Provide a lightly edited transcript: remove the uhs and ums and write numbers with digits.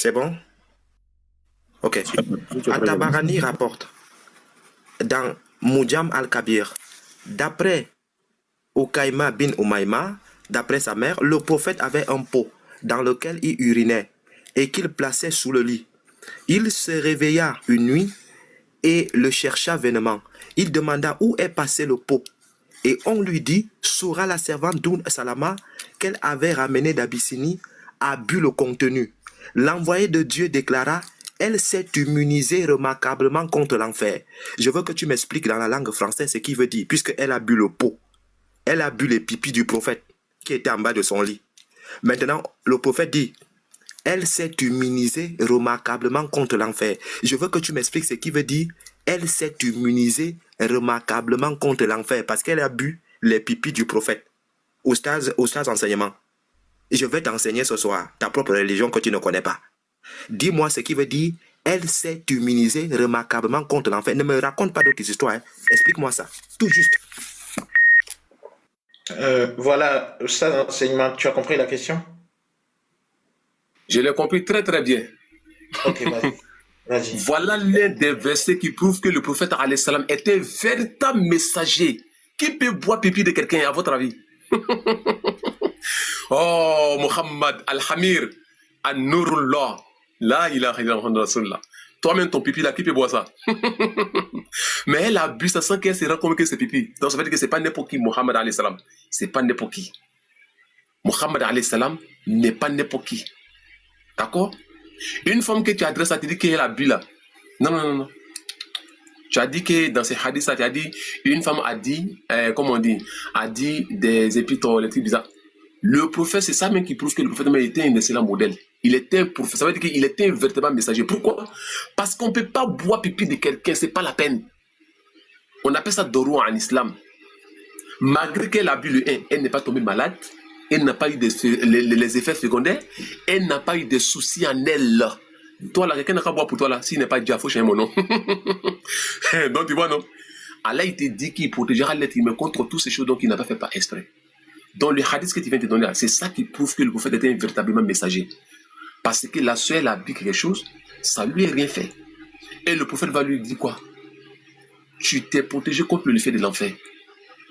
C'est bon? Ok. At-Tabarani rapporte dans Mujam al-Kabir, d'après Ukaïma bin Umayma, d'après sa mère, le prophète avait un pot dans lequel il urinait et qu'il plaçait sous le lit. Il se réveilla une nuit et le chercha vainement. Il demanda où est passé le pot. Et on lui dit, Soura, la servante d'Oun Salama, qu'elle avait ramené d'Abyssinie, a bu le contenu. L'envoyé de Dieu déclara, elle s'est immunisée remarquablement contre l'enfer. Je veux que tu m'expliques dans la langue française ce qui veut dire, puisqu'elle a bu le pot. Elle a bu les pipis du prophète qui était en bas de son lit. Maintenant, le prophète dit, elle s'est immunisée remarquablement contre l'enfer. Je veux que tu m'expliques ce qui veut dire, elle s'est immunisée remarquablement contre l'enfer parce qu'elle a bu les pipis du prophète. Oustaz enseignement. Je vais t'enseigner ce soir ta propre religion que tu ne connais pas. Dis-moi ce qui veut dire, elle s'est immunisée remarquablement contre l'enfer. Ne me raconte pas d'autres histoires. Hein. Explique-moi ça. Tout juste. Voilà, ça, enseignement, tu as compris la question? Je l'ai compris très très bien. Ok, vas-y. Voilà l'un des versets qui prouvent que le prophète alayhi salam était un véritable messager. Qui peut boire pipi de quelqu'un, à votre avis? Oh, Muhammad al-Hamir, an-Nurullah, la ilaha illallah. Toi-même, ton pipi là, qui peut boire ça? Mais elle a bu ça sans qu'elle se rende compte que c'est pipi. Donc ça veut dire que c'est pas n'importe qui, Muhammad alayhi salam. C'est pas n'importe qui. Muhammad alayhi salam n'est pas n'importe qui. D'accord? Une femme que tu adresses à te dit qu'elle a bu là. Non. Tu as dit que dans ces hadiths, tu as dit, une femme a dit, comment on dit, a dit des épîtres, les trucs bizarres. Le prophète, c'est ça même qui prouve que le prophète était un excellent modèle. Il était un prophète, ça veut dire qu'il était un véritable messager. Pourquoi? Parce qu'on ne peut pas boire pipi de quelqu'un, c'est pas la peine. On appelle ça dorou en islam. Malgré qu'elle a bu le 1, elle n'est pas tombée malade, elle n'a pas eu les effets secondaires, elle n'a pas eu de soucis en elle. Toi là, quelqu'un n'a qu'à boire pour toi là, s'il n'est pas déjà, il faut changer mon nom. Donc tu vois, non? Allah, il te dit qu'il protégera l'être humain contre toutes ces choses dont il n'a pas fait par exprès. Dans le hadith que tu viens de donner, c'est ça qui prouve que le prophète était un véritablement messager. Parce que la soeur, elle a bu quelque chose, ça lui est rien fait. Et le prophète va lui dire quoi? Tu t'es protégé contre l'effet de l'enfer.